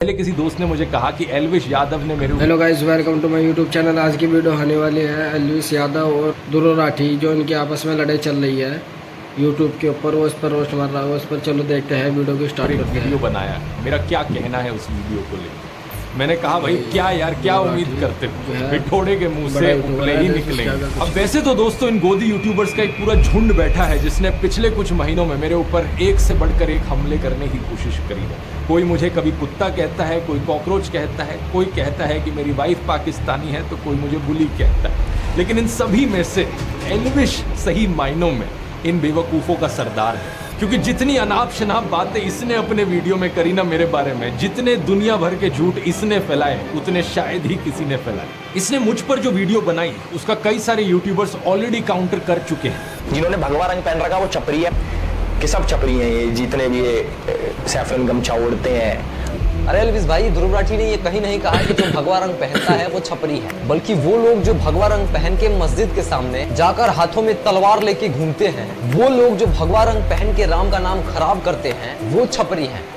पहले किसी दोस्त ने मुझे कहा कि एल्विश यादव ने मेरे hello guys, welcome to my YouTube channel. आज की वीडियो होने वाली है एल्विश यादव और ध्रुव राठी, जो इनकी आपस में लड़ाई चल रही है यूट्यूब के ऊपर। वो इस पर रोस्ट मार रहा है, उस पर चलो देखते हैं वीडियो की स्टार्ट करते हैं। वीडियो बनाया, मेरा क्या कहना है उस वीडियो को लेकर। मैंने कहा भाई क्या यार, क्या उम्मीद करते हो, ठोड़े के मुंह से उपले ही निकलेंगे। अब वैसे तो दोस्तों इन गोदी यूट्यूबर्स का एक पूरा झुंड बैठा है जिसने पिछले कुछ महीनों में मेरे ऊपर एक से बढ़कर एक हमले करने की कोशिश करी है। कोई मुझे कभी कुत्ता कहता है, कोई कॉकरोच कहता है, कोई कहता है कि मेरी वाइफ पाकिस्तानी है, तो कोई मुझे बुली कहता है। लेकिन इन सभी में से एल्विश सही मायनों में इन बेवकूफ़ों का सरदार है, क्योंकि जितनी अनाप शनाप बातें इसने अपने वीडियो में करी ना मेरे बारे में, जितने दुनिया भर के झूठ इसने फैलाए, उतने शायद ही किसी ने फैलाए। इसने मुझ पर जो वीडियो बनाई उसका कई सारे यूट्यूबर्स ऑलरेडी काउंटर कर चुके हैं। जिन्होंने भगवा रंग पहन रखा वो छपरी है कि सब छपरी हैं, ये जितने भी ये सैफरन गमछा ओढ़ते हैं। अरे एल्विश भाई, ध्रुव राठी ने ये कहीं नहीं कहा कि जो भगवा रंग पहनता है वो छपरी है, बल्कि वो लोग जो भगवा रंग पहन के मस्जिद के सामने जाकर हाथों में तलवार लेके घूमते हैं, वो लोग जो भगवा रंग पहन के राम का नाम खराब करते हैं, वो छपरी हैं।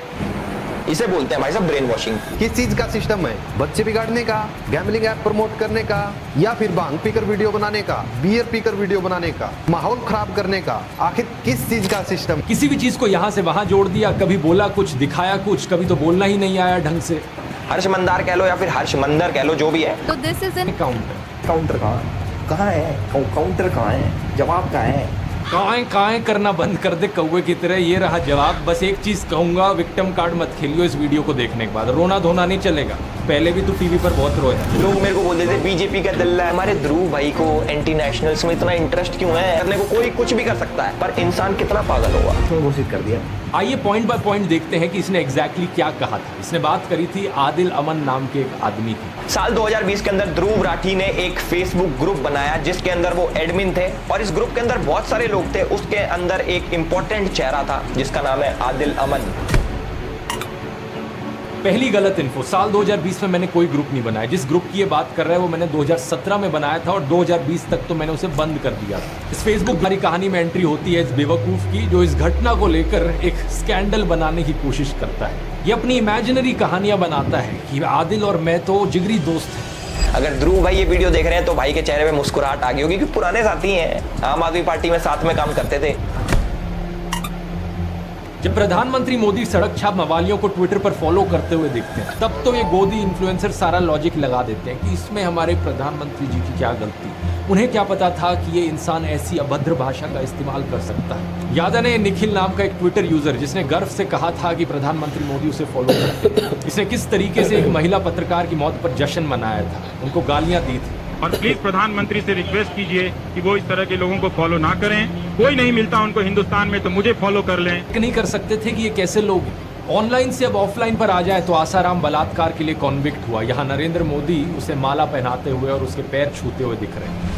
इसे बोलते हैं भाई साहब ब्रेन वॉशिंग। किस चीज का सिस्टम है? बच्चे बिगाड़ने का, गैम्बलिंग ऐप प्रमोट करने का, या फिर भांग पीकर वीडियो बनाने का, बियर पीकर वीडियो बनाने का, माहौल खराब करने का? आखिर किस चीज का सिस्टम? किसी भी चीज को यहाँ से वहां जोड़ दिया, कभी बोला कुछ, दिखाया कुछ, कभी तो बोलना ही नहीं आया ढंग से। हर्षमंदार कह लो या फिर हर्षमंदर कह लो, जो भी है। तो दिस इज एन काउंटर कहाँ है? काउंटर कहाँ है? जवाब कहाँ है? काएं करना बंद कर दे कौवे की तरह। ये रहा जवाब। बस एक चीज कहूंगा, विक्टिम कार्ड मत खेलियो इस वीडियो को देखने के बाद। रोना धोना नहीं चलेगा। पहले भी तू टीवी पर बहुत रोया। लोग मेरे को बोलते थे बीजेपी का दल्ला है। हमारे ध्रुव भाई को एंटी नेशनल्स में इतना इंटरेस्ट क्यों है? करने को कोई कुछ भी कर सकता है, पर इंसान कितना पागल होगा। तो घोषित कर दिया। आइए पॉइंट बाय पॉइंट देखते हैं कि इसने एग्जैक्टली क्या कहा था। इसने बात करी थी आदिल अमन नाम के एक आदमी की। साल 2020 के अंदर ध्रुव राठी ने एक फेसबुक ग्रुप बनाया जिसके अंदर वो एडमिन थे, और इस ग्रुप के अंदर बहुत सारे लोग थे। उसके अंदर एक इंपॉर्टेंट चेहरा था जिसका नाम है आदिल अमन। पहली गलत इन्फो, साल 2020 में मैंने कोई ग्रुप नहीं बनाया। जिस ग्रुप की ये बात कर रहा है वो मैंने 2017 में बनाया था, और 2020 तक तो मैंने उसे बंद कर दिया था। इस फेसबुक भरी कहानी में एंट्री होती है इस बेवकूफ़ की, जो इस घटना को लेकर एक स्कैंडल बनाने की कोशिश करता है। ये अपनी इमेजिनरी कहानियां बनाता है कि आदिल और मैं तो जिगरी दोस्त हैं। अगर ध्रुव भाई ये वीडियो देख रहे हैं तो भाई के चेहरे पे मुस्कुराहट आ गई होगी, क्योंकि पुराने साथी हैं, आम आदमी पार्टी में साथ में काम करते थे। जब प्रधानमंत्री मोदी सड़क छाप मवालियों को ट्विटर पर फॉलो करते हुए दिखते हैं, तब तो ये गोदी इन्फ्लुएंसर सारा लॉजिक लगा देते हैं कि इसमें हमारे प्रधानमंत्री जी की क्या गलती। उन्हें क्या पता था कि ये इंसान ऐसी अभद्र भाषा का इस्तेमाल कर सकता है। याद है ना निखिल नाम का एक ट्विटर यूजर जिसने गर्व से कहा था कि प्रधानमंत्री मोदी उसे फॉलो करते हैं। इसने किस तरीके से एक महिला पत्रकार की मौत पर जश्न मनाया था, उनको गालियां दी थी। और प्लीज प्रधानमंत्री से रिक्वेस्ट कीजिए कि वो इस तरह के लोगों को फॉलो ना करें। कोई नहीं मिलता उनको हिंदुस्तान में, तो मुझे फॉलो कर लें। नहीं कर सकते थे कि ये कैसे लोग ऑनलाइन से अब ऑफलाइन पर आ जाए। तो आसाराम बलात्कार के लिए कॉन्विक्ट हुआ, यहाँ नरेंद्र मोदी उसे माला पहनाते हुए और उसके पैर छूते हुए दिख रहे हैं।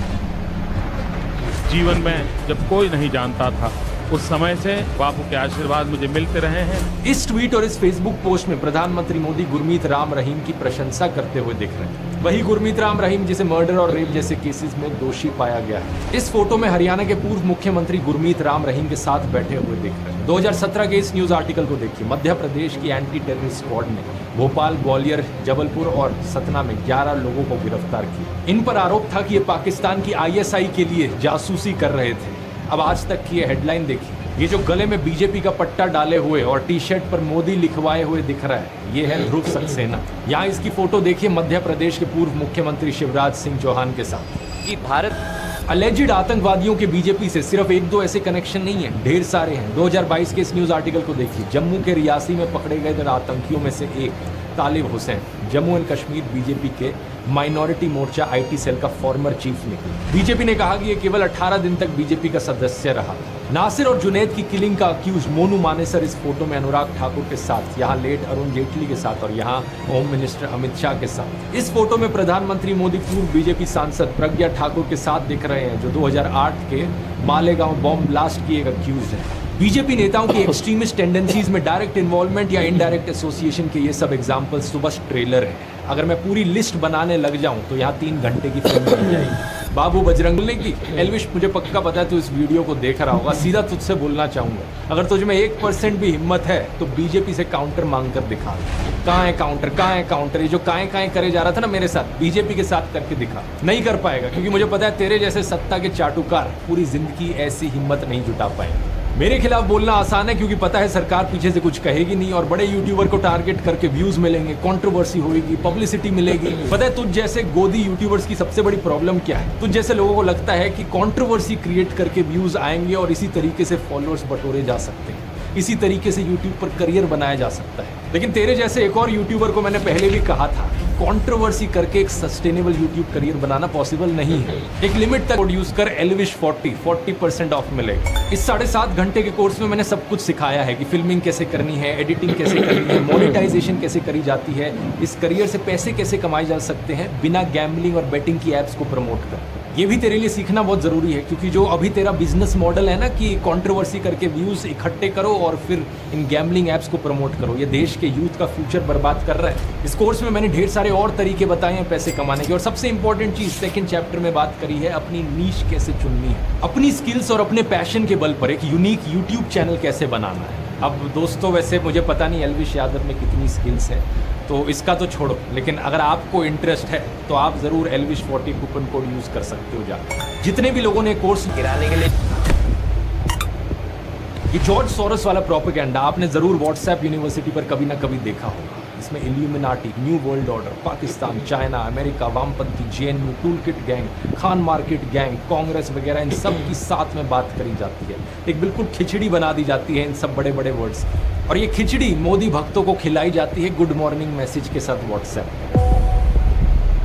जीवन में जब कोई नहीं जानता था, उस समय से बापू के आशीर्वाद मुझे मिलते रहे हैं। इस ट्वीट और इस फेसबुक पोस्ट में प्रधानमंत्री मोदी गुरमीत राम रहीम की प्रशंसा करते हुए दिख रहे हैं। वही गुरमीत राम रहीम जिसे मर्डर और रेप जैसे केसेस में दोषी पाया गया है। इस फोटो में हरियाणा के पूर्व मुख्यमंत्री गुरमीत राम रहीम के साथ बैठे हुए दिख रहे हैं। 2017 के इस न्यूज आर्टिकल को देखिए। मध्य प्रदेश की एंटी टेररिस्ट स्क्वाड ने भोपाल, ग्वालियर, जबलपुर और सतना में 11 लोगों को गिरफ्तार किया। इन पर आरोप था कि ये पाकिस्तान की ISI के लिए जासूसी कर रहे थे। अब आज तक की ये हेडलाइन देखिए। ये जो गले में बीजेपी का पट्टा डाले हुए और टी-शर्ट पर मोदी लिखवाए हुए दिख रहा है, ये है ध्रुव सक्सेना। यहाँ इसकी फोटो देखिए मध्य प्रदेश के पूर्व मुख्यमंत्री शिवराज सिंह चौहान के साथ। कि भारत अलेजिड आतंकवादियों के बीजेपी से सिर्फ एक दो ऐसे कनेक्शन नहीं है, ढेर सारे हैं। 2022 के इस न्यूज आर्टिकल को देखिए। जम्मू के रियासी में पकड़े गए आतंकियों में से एक तालिब हुसैन जम्मू एंड कश्मीर बीजेपी के माइनॉरिटी मोर्चा IT सेल का फॉर्मर चीफ निकला। बीजेपी ने कहा कि ये केवल 18 दिन तक बीजेपी का सदस्य रहा। नासिर और जुनैद की किलिंग का अक्यूज मोनू मानेसर इस फोटो में अनुराग ठाकुर के साथ, यहाँ लेट अरुण जेटली के साथ और यहाँ होम मिनिस्टर अमित शाह के साथ। इस फोटो में प्रधानमंत्री मोदी पूर्व बीजेपी सांसद प्रज्ञा ठाकुर के साथ दिख रहे हैं, जो 2008 के मालेगांव बॉम्ब ब्लास्ट की एक अक्यूज है। बीजेपी नेताओं की एक्सट्रीमिस्ट टेंडेंसीज में डायरेक्ट इन्वॉल्वमेंट या इनडायरेक्ट एसोसिएशन के ये सब एग्जाम्पल्स तो बस ट्रेलर है। अगर मैं पूरी लिस्ट बनाने लग जाऊं तो यहाँ 3 घंटे की फिल्म बन जाएगी। बाबू बजरंगी की। एल्विश, मुझे पक्का पता है तू इस वीडियो को देख रहा होगा, सीधा तुझसे बोलना चाहूंगा, अगर तुझ में 1% भी हिम्मत है तो बीजेपी से काउंटर मांग कर दिखा। कहाँ है काउंटर, कहाँ है काउंटर? ये जो काएं करे जा रहा था ना मेरे साथ, बीजेपी के साथ करके दिखा। नहीं कर पाएगा, क्योंकि मुझे पता है तेरे जैसे सत्ता के चाटुकार पूरी जिंदगी ऐसी हिम्मत नहीं जुटा पाएंगे। मेरे खिलाफ बोलना आसान है, क्योंकि पता है सरकार पीछे से कुछ कहेगी नहीं और बड़े यूट्यूबर को टारगेट करके व्यूज मिलेंगे, कंट्रोवर्सी होगी, पब्लिसिटी मिलेगी। पता है तुझ जैसे गोदी यूट्यूबर्स की सबसे बड़ी प्रॉब्लम क्या है? तुझ जैसे लोगों को लगता है कि कंट्रोवर्सी क्रिएट करके व्यूज आएंगे और इसी तरीके से फॉलोअर्स बटोरे जा सकते हैं, इसी तरीके से यूट्यूब पर करियर बनाया जा सकता है। लेकिन तेरे जैसे एक और यूट्यूबर को मैंने पहले भी कहा था कि कंट्रोवर्सी करके एक सस्टेनेबल यूट्यूब करियर बनाना पॉसिबल नहीं है। एक लिमिट तक यूज कर, एल्विश 40% ऑफ मिलेगा। इस 7.5 घंटे के कोर्स में मैंने सब कुछ सिखाया है कि फिल्मिंग कैसे करनी है, एडिटिंग कैसे करनी है, मोनेटाइजेशन कैसे करी जाती है, इस करियर से पैसे कैसे कमाए जा सकते हैं बिना गैम्बलिंग और बेटिंग की एप्स को प्रमोट कर। ये भी तेरे लिए सीखना बहुत जरूरी है, क्योंकि जो अभी तेरा बिजनेस मॉडल है ना कि कंट्रोवर्सी करके व्यूज इकट्ठे करो और फिर इन गैम्बलिंग एप्स को प्रमोट करो, ये देश के यूथ का फ्यूचर बर्बाद कर रहा है। इस कोर्स में मैंने ढेर सारे और तरीके बताए हैं पैसे कमाने के, और सबसे इंपॉर्टेंट चीज सेकंड चैप्टर में बात करी है अपनी नीश कैसे चुननी है, अपनी स्किल्स और अपने पैशन के बल पर एक यूनिक यूट्यूब चैनल कैसे बनाना है। अब दोस्तों, वैसे मुझे पता नहीं एल्विश यादव में कितनी स्किल्स है, तो इसका तो छोड़ो, लेकिन अगर आपको इंटरेस्ट है तो आप जरूर एल्विश 40 कूपन कोड यूज कर सकते हो जाकर। जितने भी लोगों ने कोर्स गिराने के लिए ये जॉर्ज सोरोस वाला प्रोपेगेंडा आपने जरूर व्हाट्सएप यूनिवर्सिटी पर कभी ना कभी देखा होगा। इसमें Illuminati, new world order, Pakistan, China, America, वामपंथी, JNU, toolkit gang, Khan market gang, Congress वगैरह, इन सब की साथ में बात करी जाती है। एक बिल्कुल खिचड़ी बना दी जाती है इन सब बड़े बड़े वर्ड्स, और ये खिचड़ी मोदी भक्तों को खिलाई जाती है गुड मॉर्निंग मैसेज के साथ व्हाट्सएप।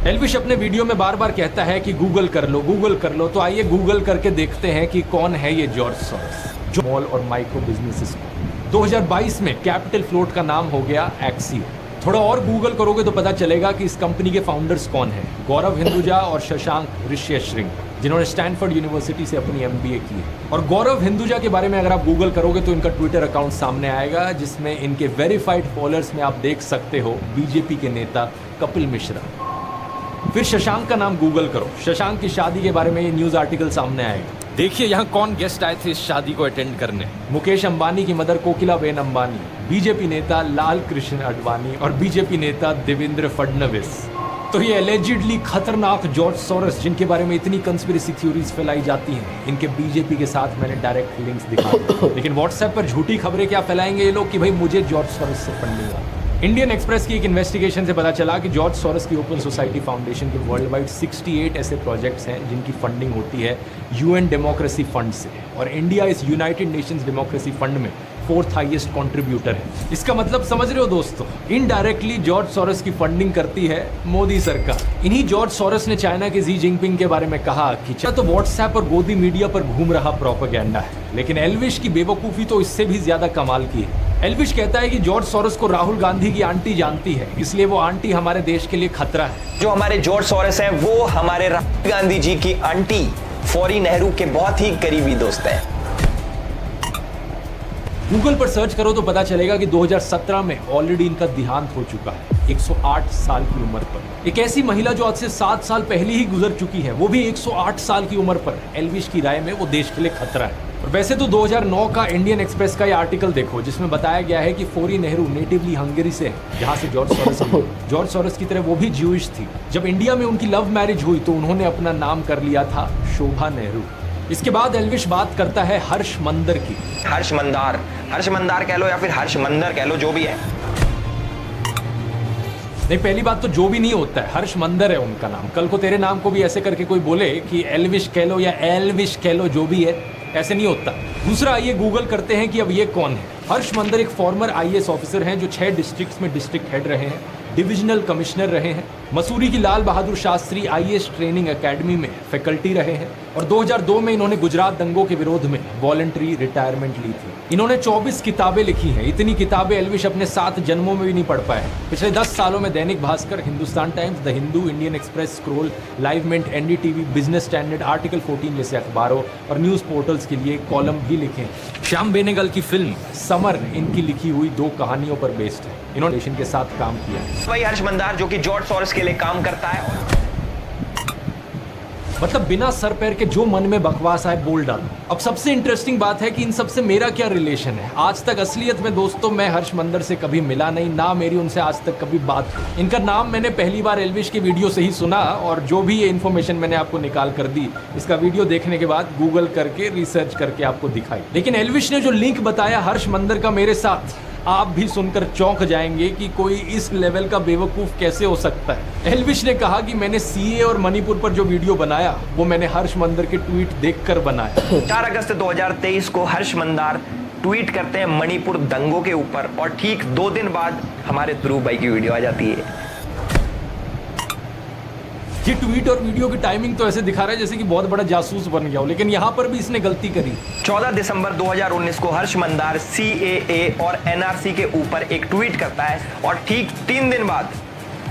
एल्विश अपने वीडियो में बार बार कहता है कि गूगल कर लो, गूगल कर लो, तो आइए गूगल करके देखते हैं कि कौन है ये जॉर्ज सोरोस, जो स्मॉल और माइक्रो बिजनेसेस को 2022 में कैपिटल फ्लोट का नाम हो गया एक्सियो। थोड़ा और गूगल करोगे तो पता चलेगा कि इस कंपनी के फाउंडर्स कौन हैं, गौरव हिंदुजा और शशांक ऋष्यश्रिंग, जिन्होंने स्टैनफोर्ड यूनिवर्सिटी से अपनी MBA की है। और गौरव हिंदुजा के बारे में अगर आप गूगल करोगे तो इनका ट्विटर अकाउंट सामने आएगा, जिसमें इनके वेरीफाइड फॉलोअर्स में आप देख सकते हो बीजेपी के नेता कपिल मिश्रा। फिर शशांक का नाम गूगल करो, शशांक की शादी के बारे में ये न्यूज आर्टिकल सामने आएगा। देखिए यहाँ कौन गेस्ट आए थे इस शादी को अटेंड करने, मुकेश अंबानी की मदर कोकिलाबेन अंबानी, बीजेपी नेता लाल कृष्ण आडवाणी और बीजेपी नेता देवेंद्र फडणवीस। तो ये एलिजिडली खतरनाक जॉर्ज सोरोस, जिनके बारे में इतनी कंस्पिरेसी थ्योरीज फैलाई जाती हैं, इनके बीजेपी के साथ मैंने डायरेक्ट लिंक्स दिखा दिए। लेकिन व्हाट्सएप पर झूठी खबरें क्या फैलाएंगे ये लोग कि भाई मुझे जॉर्ज सोरोस से फंडिंग आ। इंडियन एक्सप्रेस की एक इन्वेस्टिगेशन से पता चला कि जॉर्ज सोरोस की ओपन सोसाइटी फाउंडेशन के वर्ल्ड वाइड 68 ऐसे प्रोजेक्ट्स हैं जिनकी फंडिंग होती है UN डेमोक्रेसी फंड से, और इंडिया इस यूनाइटेड नेशंस डेमोक्रेसी फंड में 4th हाईएस्ट कंट्रीब्यूटर है। इसका मतलब समझ रहे हो दोस्तों, इनडायरेक्टली जॉर्ज सोरोस की फंडिंग करती है मोदी सरकार। इन्हीं जॉर्ज सोरोस ने चाइना के जी जिनपिंग के बारे में कहा कि तो व्हाट्सएप और गोदी मीडिया पर घूम रहा प्रोपेगेंडा है, लेकिन एल्विश की बेवकूफ़ी तो इससे भी ज्यादा कमाल की है। एल्विश कहता है कि जॉर्ज सोरोस को राहुल गांधी की आंटी जानती है, इसलिए वो आंटी हमारे देश के लिए खतरा है। जो हमारे जॉर्ज सोरोस हैं वो हमारे राहुल गांधी जी की आंटी फौरी नेहरू के बहुत ही करीबी दोस्त हैं। गूगल पर सर्च करो तो पता चलेगा कि 2017 में ऑलरेडी इनका देहांत हो चुका है 108 साल की उम्र पर। एक ऐसी महिला जो आज से 7 साल पहले ही गुजर चुकी है, वो भी 108 साल की उम्र पर, एल्विश की राय में वो देश के लिए खतरा है। और वैसे तो 2009 का इंडियन एक्सप्रेस का ये आर्टिकल देखो, जिसमें बताया गया है कि फौरी नेहरू नेटिवली हंगरी से है, जहां से जॉर्ज सोरोस की तरह वो भी ज्यूइश थी। जब इंडिया में उनकी लव मैरिज हुई तो उन्होंने अपना नाम कर लिया था शोभा नेहरू। इसके बाद एल्विश बात करता है हर्ष मंदर की। हर्ष मंदार कह लो या फिर हर्ष मंदर कह लो, जो भी है। नहीं, पहली बात तो जो भी नहीं होता है, हर्ष मंदर है उनका नाम। कल को तेरे नाम को भी ऐसे करके कोई बोले कि एल्विश कह लो या एल्विश कह लो, जो भी है, ऐसे नहीं होता। दूसरा, आइए गूगल करते हैं कि अब ये कौन है। हर्ष मंदर एक फॉर्मर IAS ऑफिसर हैं जो 6 डिस्ट्रिक्ट्स में डिस्ट्रिक्ट हेड रहे हैं, डिविजनल कमिश्नर रहे हैं, मसूरी की Lal Bahadur Shastri IAS training academy में फैकल्टी रहे हैं, और 2002 में इन्होंने गुजरात दंगों के विरोध में वॉलंटरी रिटायरमेंट ली थी। इन्होंने 24 किताबें लिखी हैं। इतनी किताबें एल्विश अपने 7 जन्मों में भी नहीं पढ़ पाए। पिछले 10 सालों में Dainik Bhaskar, Hindustan Times, the Hindu, Indian Express, Scroll, Live Mint, NDTV, Business Standard, Article 14 जैसे अखबारों और न्यूज पोर्टल्स के लिए कॉलम भी लिखे। श्याम बेनेगल की फिल्म समर इनकी लिखी हुई 2 कहानियों पर बेस्ड है। इन्होंने नेशन के साथ काम किया। वही हर्ष मंदार जो कि जॉर्ज सोरोस के लिए काम करता है। मतलब बिना सर पैर के जो मन में बकवास आए बोल डालो। अब सबसे इंटरेस्टिंग बात है कि इन सबसे मेरा क्या रिलेशन है। आज तक असलियत में दोस्तों मैं हर्ष मंदर से कभी मिला नहीं, ना मेरी उनसे आज तक कभी बात हुई। इनका नाम मैंने पहली बार एल्विश की वीडियो से ही सुना और जो भी ये इन्फॉर्मेशन मैंने आपको निकाल कर दी, इसका वीडियो देखने के बाद गूगल करके रिसर्च करके आपको दिखाई। लेकिन एल्विश ने जो लिंक बताया हर्ष मंदर का मेरे साथ, आप भी सुनकर चौंक जाएंगे कि कोई इस लेवल का बेवकूफ कैसे हो सकता है। एल्विश ने कहा कि मैंने सीए और मणिपुर पर जो वीडियो बनाया वो मैंने हर्ष मंदर के ट्वीट देखकर बनाया। 4 अगस्त 2023 को हर्ष मंदार ट्वीट करते हैं मणिपुर दंगों के ऊपर और ठीक 2 दिन बाद हमारे ध्रुव भाई की वीडियो आ जाती है। ये ट्वीट और वीडियो की टाइमिंग तो ऐसे दिखा रहा है जैसे कि बहुत बड़ा जासूस बन गया हो, लेकिन यहाँ पर भी इसने गलती करी। 14 दिसंबर 2019 को हर्ष मंदार CAA और NRC के ऊपर एक ट्वीट करता है और ठीक 3 दिन बाद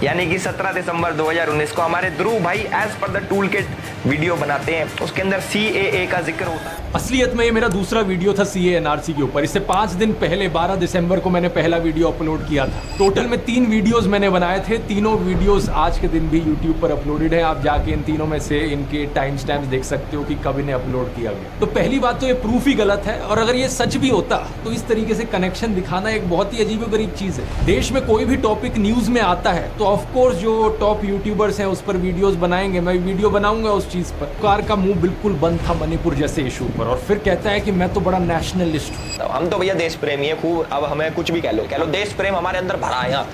यानी कि 17 दिसंबर 2019 को हमारे ध्रुव भाई as per the tool kit video बनाते हैं। उसके अंदर CAA का जिक्र होता है। असलियत में ये मेरा दूसरा वीडियो था CAA NRC के ऊपर। इससे 5 दिन पहले 12 दिसंबर को मैंने पहला वीडियो अपलोड किया था। टोटल में 3 वीडियोस मैंने बनाए थे। तीनों वीडियोस आज के दिन भी यूट्यूब पर अपलोडेड है। आप जाके इन तीनों में से इनके टाइम स्टैम्प्स देख सकते हो कि कब इन्हें अपलोड किया गया। तो पहली बात तो ये प्रूफ ही गलत है, और अगर ये सच भी होता तो इस तरीके से कनेक्शन दिखाना एक बहुत ही अजीबोगरीब चीज है। देश में कोई भी टॉपिक न्यूज में आता है तो ऑफकोर्स जो टॉप यूट्यूबर्स हैं उस पर वीडियोस बनाएंगे। मैं वीडियो बनाऊंगा उस चीज पर। कार का मुंह बिल्कुल बंद था मणिपुर जैसे इशू पर, और फिर कहता है कि मैं तो बड़ा नेशनलिस्ट हूँ। हम तो भैया देश प्रेमी है खूब। अब हमें कुछ भी कह लो देश प्रेम हमारे अंदर भरा है। यहाँ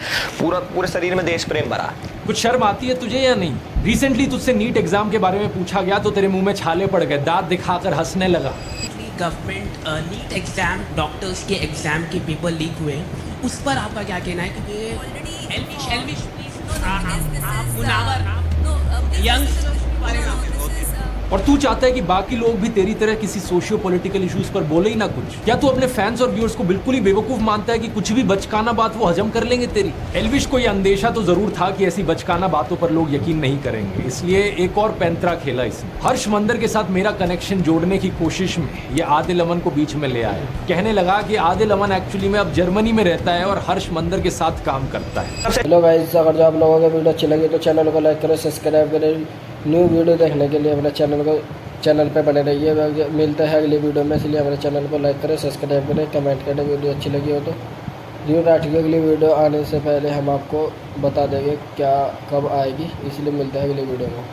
पूरे शरीर में देश प्रेम भरा है। कुछ शर्म आती है तुझे या नहीं? रिसेंटली तुझसे नीट एग्जाम के बारे में पूछा गया तो तेरे मुंह में छाले पड़ गए, दांत दिखाकर हंसने लगा। गवर्नमेंट नीट एग्जाम, डॉक्टर्स के एग्जाम के पेपर लीक हुए, उस पर आपका क्या कहना है? क्योंकि एल्विश और तू चाहता है कि बाकी लोग भी तेरी तरह किसी सोशियो पॉलिटिकल इश्यूज पर बोले ही ना कुछ? क्या तू अपने फैंस और व्यूअर्स को बिल्कुल ही बेवकूफ मानता है कि कुछ भी बचकाना बात वो हजम कर लेंगे तेरी? एल्विश को यह अंदेशा तो जरूर था कि ऐसी बचकाना बातों पर लोग यकीन नहीं करेंगे, इसलिए एक और पैंतरा खेला इसने। हर्ष मंदर के साथ मेरा कनेक्शन जोड़ने की कोशिश में ये आदिल अमन को बीच में ले आया। कहने लगा कि आदिल अमन एक्चुअली में अब जर्मनी में रहता है और हर्ष मंदर के साथ काम करता है। हेलो गाइस, अगर जो आप लोगों को वीडियो अच्छी लगी तो चैनल को लाइक करें, सब्सक्राइब करें। न्यू वीडियो देखने के लिए अपने चैनल पे बने रहिए। मिलते हैं अगली वीडियो में, इसलिए हमारे चैनल को लाइक करें, सब्सक्राइब करें, कमेंट करें। वीडियो अच्छी लगी हो तो ध्रुव राठी की अगली वीडियो आने से पहले हम आपको बता देंगे क्या कब आएगी, इसलिए मिलते हैं अगली वीडियो में।